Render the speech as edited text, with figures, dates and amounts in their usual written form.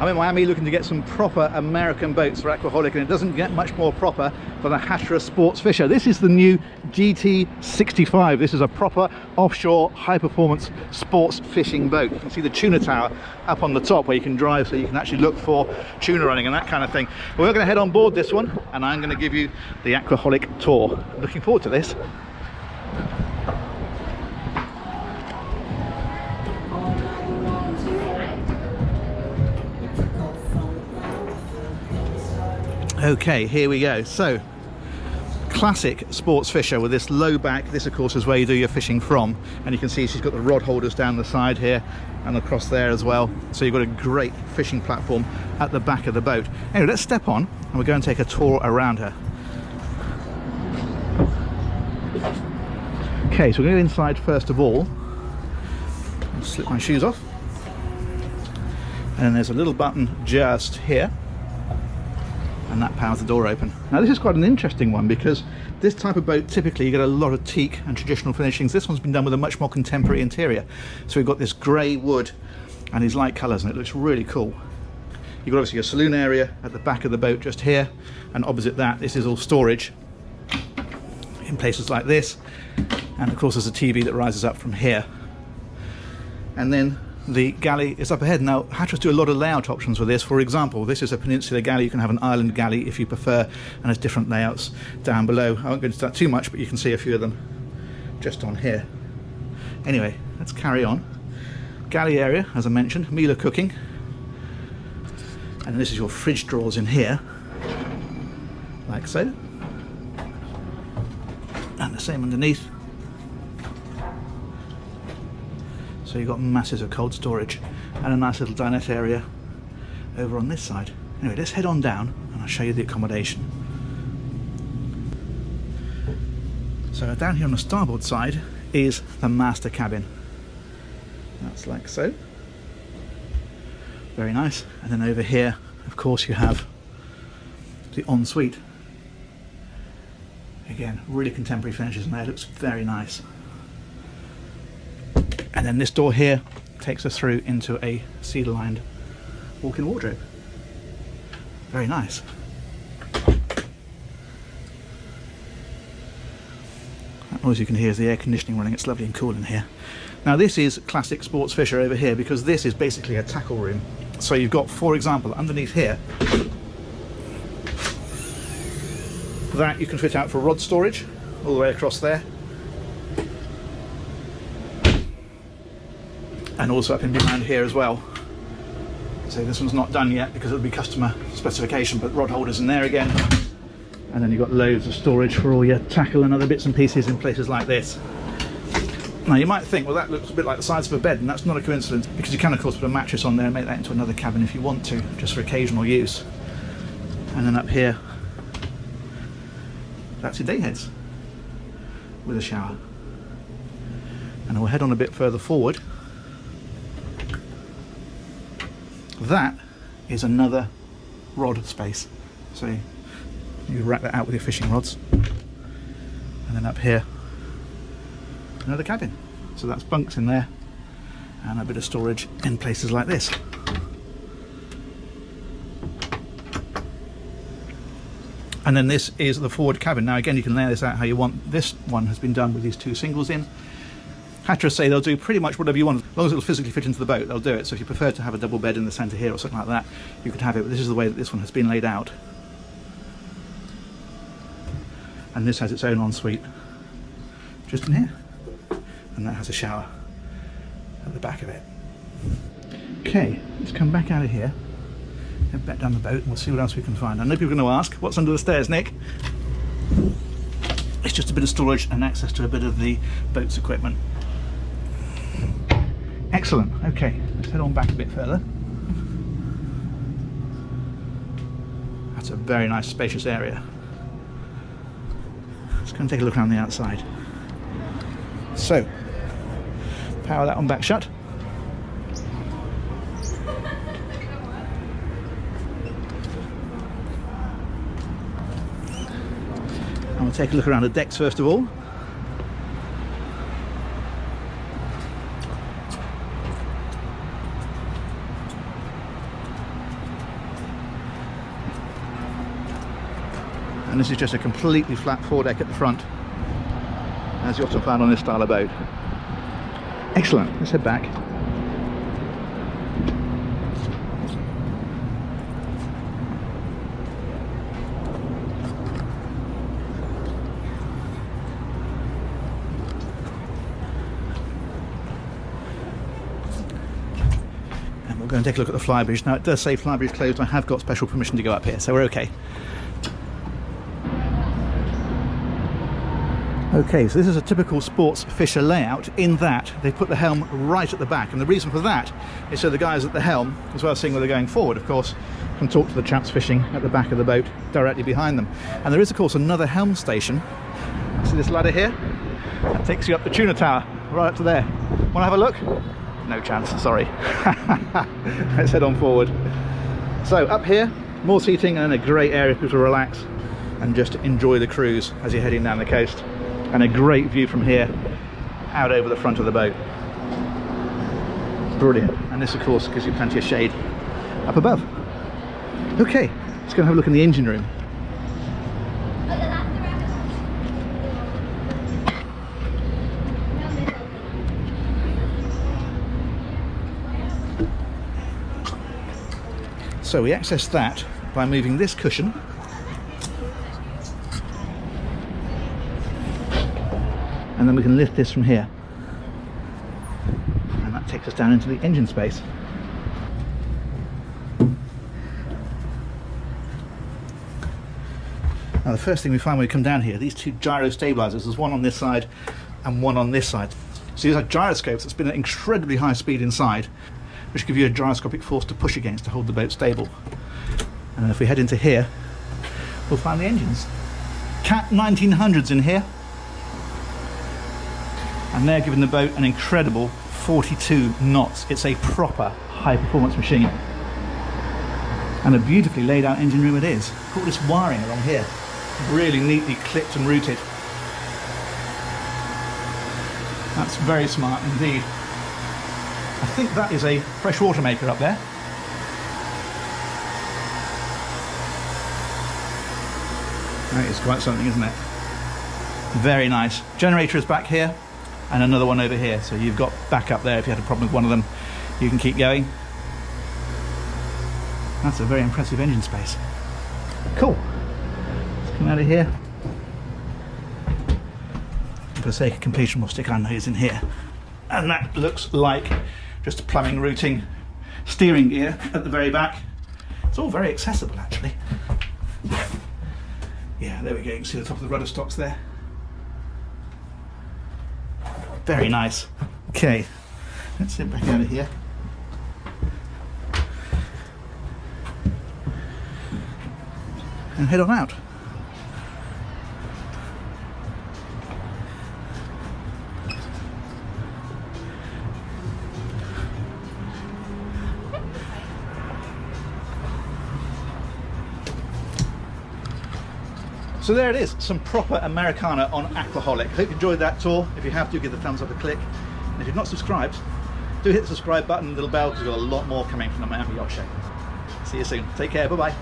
I'm in Miami looking to get some proper American boats for Aquaholic, and it doesn't get much more proper than the Hatteras Sports Fisher. This is the new GT65. This is a proper offshore high-performance sports fishing boat. You can see the tuna tower up on the top where you can drive, so you can actually look for tuna running and that kind of thing. But we're going to head on board this one, and I'm going to give you the Aquaholic tour. Looking forward to this. Okay, here we go. So, classic sports fisher with this low back. This of course is where you do your fishing from, and you can see she's got the rod holders down the side here and across there as well, so you've got a great fishing platform at the back of the boat. Anyway, let's step on and we'll go and take a tour around her. Okay, so we're going to go inside first of all. I'll slip my shoes off, and then there's a little button just here, and that powers the door open. Now this is quite an interesting one, because this type of boat typically you get a lot of teak and traditional finishings. This one's been done with a much more contemporary interior, so we've got this grey wood and these light colours, and it looks really cool. You've got obviously a saloon area at the back of the boat just here, and opposite that this is all storage in places like this, and of course there's a TV that rises up from here, and then the galley is up ahead. Now Hatteras do a lot of layout options with this. For example, this is a peninsula galley. You can have an island galley if you prefer, and there's different layouts down below. I won't go into that too much, but you can see a few of them just on here. Anyway, let's carry on. Galley area, as I mentioned, meal cooking, and this is your fridge drawers in here, like so, and the same underneath. So you've got masses of cold storage and a nice little dinette area over on this side. Anyway, let's head on down and I'll show you the accommodation. So down here on the starboard side is the master cabin. That's like so. Very nice. And then over here, of course, you have the ensuite. Again, really contemporary finishes in there. It looks very nice. And then this door here takes us through into a cedar-lined walk-in wardrobe. Very nice. That noise you can hear is the air conditioning running. It's lovely and cool in here. Now this is classic sports fisher over here, because this is basically a tackle room. So you've got, for example, underneath here, that you can fit out for rod storage all the way across there. And also up in behind here as well. So this one's not done yet because it'll be customer specification, but rod holders in there again. And then you've got loads of storage for all your tackle and other bits and pieces in places like this. Now you might think, well, that looks a bit like the sides of a bed, and that's not a coincidence, because you can of course put a mattress on there and make that into another cabin if you want to, just for occasional use. And then up here, that's your day heads with a shower. And we'll head on a bit further forward. That is another rod space, so you rack that out with your fishing rods. And then up here, another cabin, so that's bunks in there and a bit of storage in places like this. And then this is the forward cabin. Now again, you can lay this out how you want. This one has been done with these two singles in. Hatteras say they'll do pretty much whatever you want, as long as it'll physically fit into the boat, they'll do it. So if you prefer to have a double bed in the centre here or something like that, you could have it, but this is the way that this one has been laid out. And this has its own ensuite just in here, and that has a shower at the back of it. Okay, let's come back out of here, head back down the boat, and we'll see what else we can find. I know people are going to ask, what's under the stairs, Nick? It's just a bit of storage and access to a bit of the boat's equipment. Excellent. Okay, let's head on back a bit further. That's a very nice spacious area. Let's go and take a look around the outside. So, power that one back shut. And we'll take a look around the decks first of all. and this is just a completely flat foredeck at the front, as you often find on this style of boat. Excellent. Let's head back. And we'll go and take a look at the Flybridge. Now it does say Flybridge closed. I have got special permission to go up here, so we're okay. Okay, so this is a typical sports fisher layout in that they put the helm right at the back, and the reason for that is so the guys at the helm, as well as seeing where they're going forward, of course, can talk to the chaps fishing at the back of the boat directly behind them. And there is, of course, another helm station. See this ladder here? That takes you up the tuna tower, right up to there. Want to have a look? No chance, sorry. Let's head on forward. So up here, more seating and a great area for people to relax and just enjoy the cruise as you're heading down the coast. And a great view from here out over the front of the boat. Brilliant. And this, of course, gives you plenty of shade up above. Okay, let's go and have a look in the engine room. So we access that by moving this cushion and then we can lift this from here, and that takes us down into the engine space. Now the first thing we find when we come down here, these two gyro stabilizers, there's one on this side and one on this side. So these are gyroscopes that spin at incredibly high speed inside, which give you a gyroscopic force to push against to hold the boat stable. And then if we head into here, we'll find the engines. Cat 1900s in here. And they're giving the boat an incredible 42 knots. It's a proper high performance machine. And a beautifully laid out engine room it is. Look at all this wiring along here. Really neatly clipped and routed. That's very smart indeed. I think that is a freshwater maker up there. That is quite something, isn't it? Very nice. Generator is back here. And another one over here, so you've got backup there if you had a problem with one of them. You can keep going. That's a very impressive engine space. Cool. Let's come out of here. For the sake of completion, we'll stick our nose in here. And that looks like just a plumbing routing steering gear at the very back. It's all very accessible, actually. Yeah, there we go. You can see the top of the rudder stocks there. Very nice. Okay, let's sit back out of here. And head on out. So there it is, some proper Americana on Aquaholic. I hope you enjoyed that tour. If you have, do give the thumbs up a click. And if you've not subscribed, do hit the subscribe button and the little bell, because we've got a lot more coming from the Miami Yacht Show. See you soon. Take care. Bye-bye.